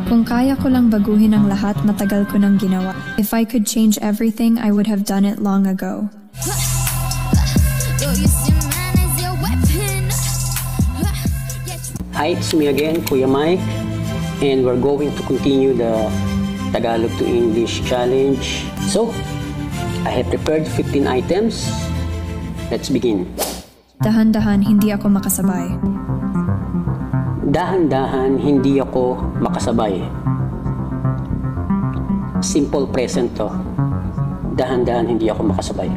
Kung kaya ko lang baguhin ang lahat, matagal ko nang ginawa. If I could change everything, I would have done it long ago. Hi, it's me again, Kuya Mike, and we're going to continue the Tagalog to English challenge. So, I have prepared 15 items. Let's begin. Dahan-dahan, hindi ako makasabay. Dahan-dahan, hindi ako makasabay. Simple present to. Dahan-dahan, hindi ako makasabay.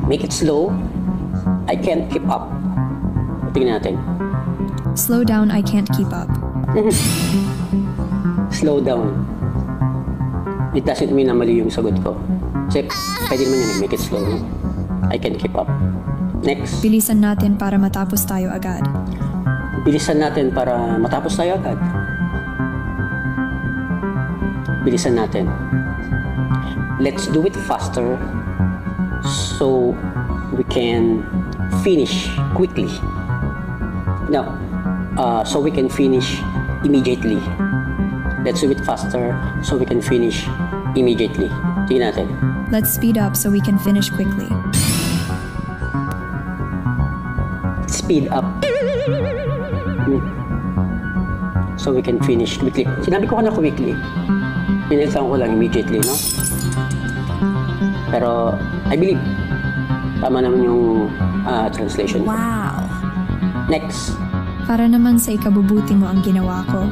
Make it slow. I can't keep up. Tingnan natin. Slow down, I can't keep up. Slow down. It doesn't mean na mali yung sagot ko. Kasi pwede naman yun, make it slow. I can't keep up. Next. Bilisan natin para matapos tayo agad. Bilisan natin para matapos tayo agad. Bilisan natin. Let's do it faster so we can finish quickly. No, so we can finish immediately. Let's do it faster so we can finish immediately. Tingnan natin. Let's speed up so we can finish quickly. Speed up. So we can finish quickly. Sinabi ko na quickly. Pinilitan ko lang immediately, no? Pero, I believe, tama naman yung translation. Wow! Next. Para naman sa ikabubuti mo ang ginawa ko.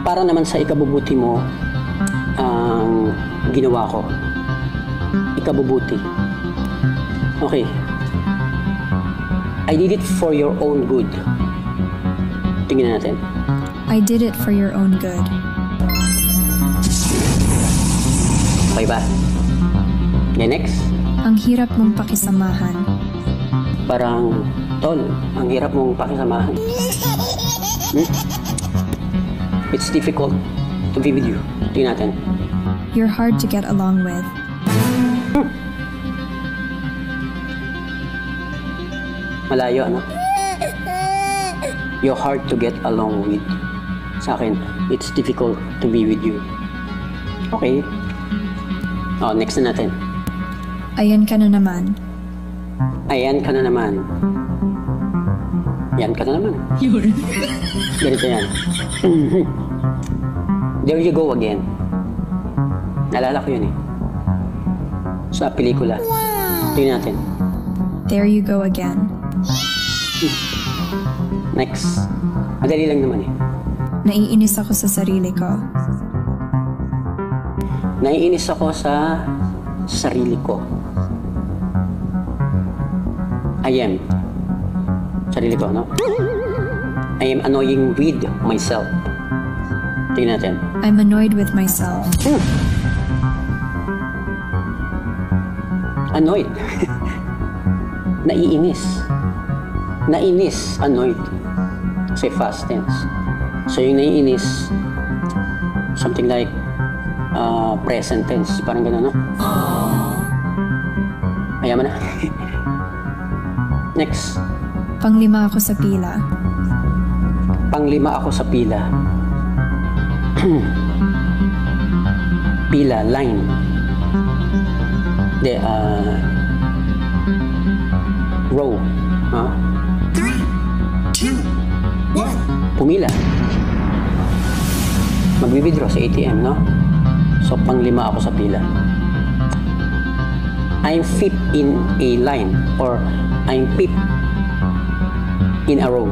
Para naman sa ikabubuti mo ang ginawa ko. Ikabubuti. Okay. I did it for your own good. Tingnan natin. I did it for your own good. Okay ba? Okay, next. Ang hirap mong pakisamahan. Parang, tol, ang hirap mong pakisamahan. It's difficult to be with you. Tingnan natin. You're hard to get along with. Malayo, ano? You're hard to get along with. Sa akin, it's difficult to be with you. Okay. Oh, next na natin. Ayan ka na naman. Ayan ka na naman. Yan ka na naman. Ganito yan. There you go again. Naalala ko yun eh. Sa pelikula. Tingnan natin. There you go again. Next. Madali lang naman eh. Naiinis ako sa sarili ko. Naiinis ako sa sarili ko. I am. Sarili ko, no? I am annoying with myself. Tingnan natin. I'm annoyed with myself. Annoyed. Naiinis. Nainis, annoyed. Kasi past tense. So yung naiinis, something like present tense. Parang gano'n, no? Ayaw mo na. Next. Panglima ako sa pila. Panglima ako sa pila. Pila, line. De, row. Huh? 3, 2, 1. Pumila. Mag-withdraw sa ATM, no? So, panglima ako sa pila. I'm fifth in a line or I'm fifth in a row.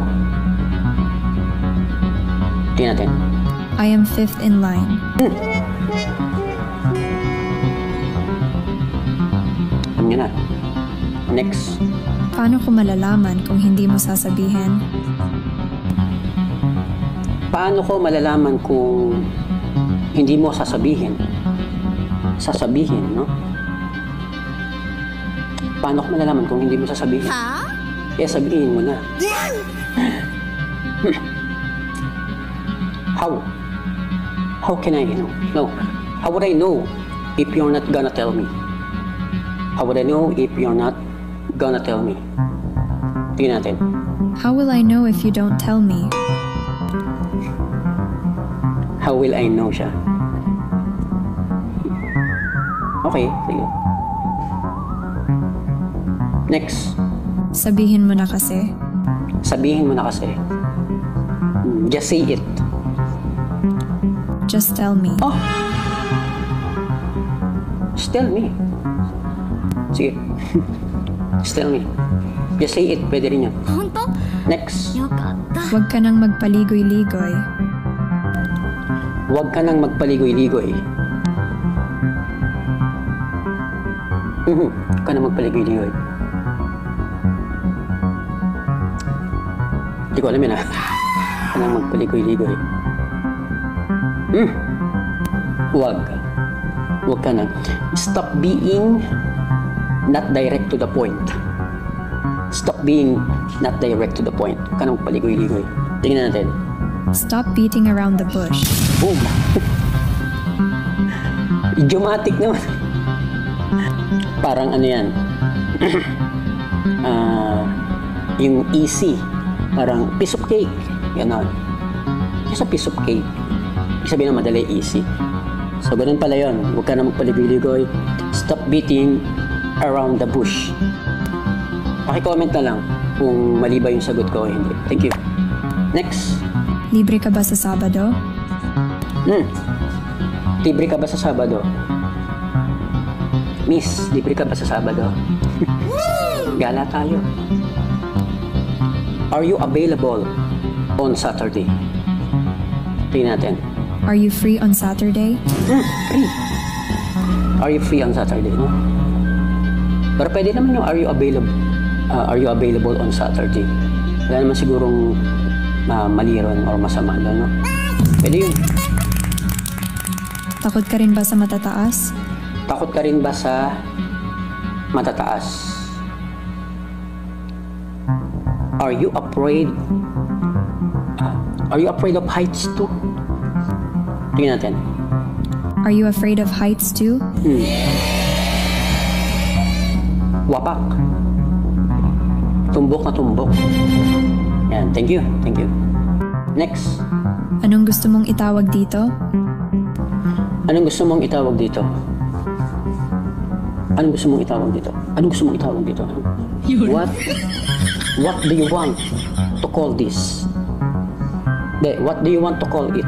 Tingnan natin. I am fifth in line. Alam niyo na. Next. Paano ko malalaman kung hindi mo sasabihin? Paano ko malalaman kung hindi mo sasabihin? Sasabihin, no? Paano ko malalaman kung hindi mo sasabihin? Kaya sabihin mo na. How? How can I know? No. How would I know if you're not gonna tell me? How would I know if you're not gonna tell me? Tingnan natin. How will I know if you don't tell me? will I know siya? Okay, sige. Next. Sabihin mo na kasi. Sabihin mo na kasi. Just say it. Just tell me. Oh! Just tell me. Sige. Just tell me. Just say it. Pwede rin yan. 本当 Next. よかった Huwag ka nang magpaligoy-ligoy. Huwag ka nang magpaligoy-ligoy. Huwag ka nang magpaligoy-ligoy. Hindi ko alam yun, ha? Huwag ka nang magpaligoy-ligoy. Huwag. Huwag ka nang. Stop being not direct to the point. Stop being not direct to the point. Huwag ka nang magpaligoy-ligoy. Tingnan natin. Stop beating around the bush. Boom! Idiomatic naman. Parang ano yan. Yung easy. Parang piece of cake. Ganon. Yung sa piece of cake. Ibig sabihin na madali, easy. So, ganun pala yun. Huwag ka na magpaligoy-ligoy. Stop beating around the bush. Paki-comment na lang kung mali ba yung sagot ko o hindi. Thank you. Next. Libre ka ba sa Sabado? Libre ka ba sa Sabado? Miss, libre ka ba sa Sabado? Gala tayo. Are you available on Saturday? Tingnan natin. Are you free on Saturday? Free. Are you free on Saturday? No? Pero pwede naman yung are you available on Saturday? Wala naman sigurong mali ron or masama doon, no? Pwede yun. Takot ka rin ba sa matataas? Takot ka rin ba sa matataas? Are you afraid? Are you afraid of heights too? Tingnan natin. Are you afraid of heights too? Wapak. Tumbok na tumbok. Yan, thank you. Thank you. Next. Anong gusto mong itawag dito? Anong gusto mong itawag dito? Anong gusto mong itawag dito? Anong gusto mong itawag dito? What do you want to call this? What do you want to call it?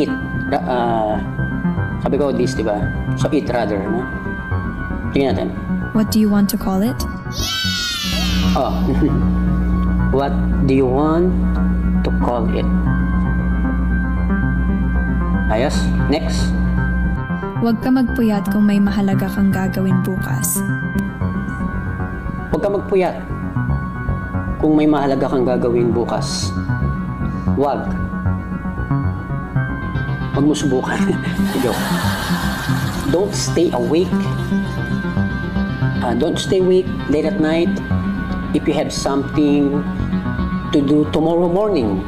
It. Sabi ko this, di ba? So it rather, no? Tingnan natin. What do you want to call it? Oh. What do you want to call it? Ayos. Next. Huwag ka magpuyat kung may mahalaga kang gagawin bukas. Huwag ka magpuyat kung may mahalaga kang gagawin bukas. Huwag. Huwag mo subukan. Don't stay awake. Don't stay awake late at night if you have something to do tomorrow morning.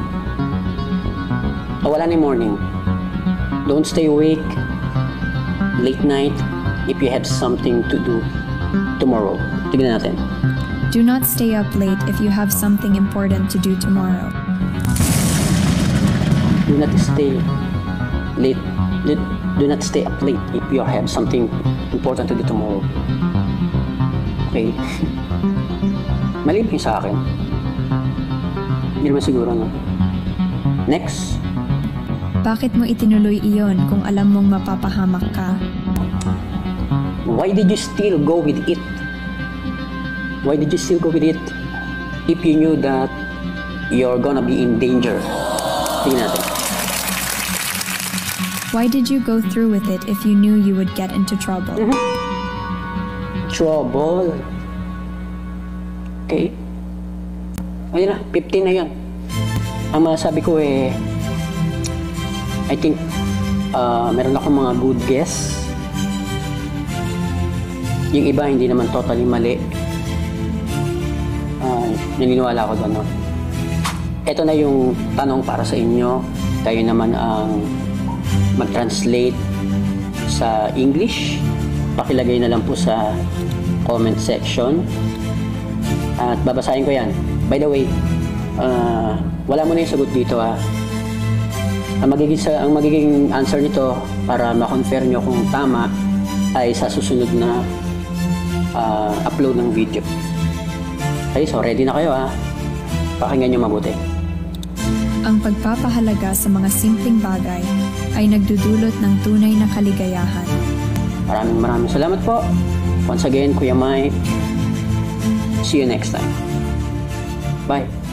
Wala na yung morning. Don't stay awake late night if you have something to do tomorrow. Tignan natin. Do not stay up late if you have something important to do tomorrow. Do not stay late. Do not stay up late if you have something important to do tomorrow. Okay. Mali ba yung sa akin? Hindi naman siguro, no? Next. Bakit mo itinuloy iyon kung alam mong mapapahamak ka? Why did you still go with it? Why did you still go with it if you knew that you're gonna be in danger? Tingnan natin. Why did you go through with it if you knew you would get into trouble? Trouble. Okay. Ayun na, 15 na yun. Ang masasabi ko I think meron akong mga good guess. Yung iba hindi naman totally mali. Naniniwala ako doon, no? Ito na yung tanong para sa inyo. Kayo naman ang mag-translate sa English. Pakilagay na lang po sa comment section. At babasahin ko yan. By the way, wala mo na yung sagot dito, ha. Ang magiging answer nito para ma-confirm nyo kung tama ay sa susunod na upload ng video. Okay, so ready na kayo ha? Pakinggan nyo mabuti. Ang pagpapahalaga sa mga simpleng bagay ay nagdudulot ng tunay na kaligayahan. Maraming salamat po. Once again, Kuya Mike. See you next time. Bye.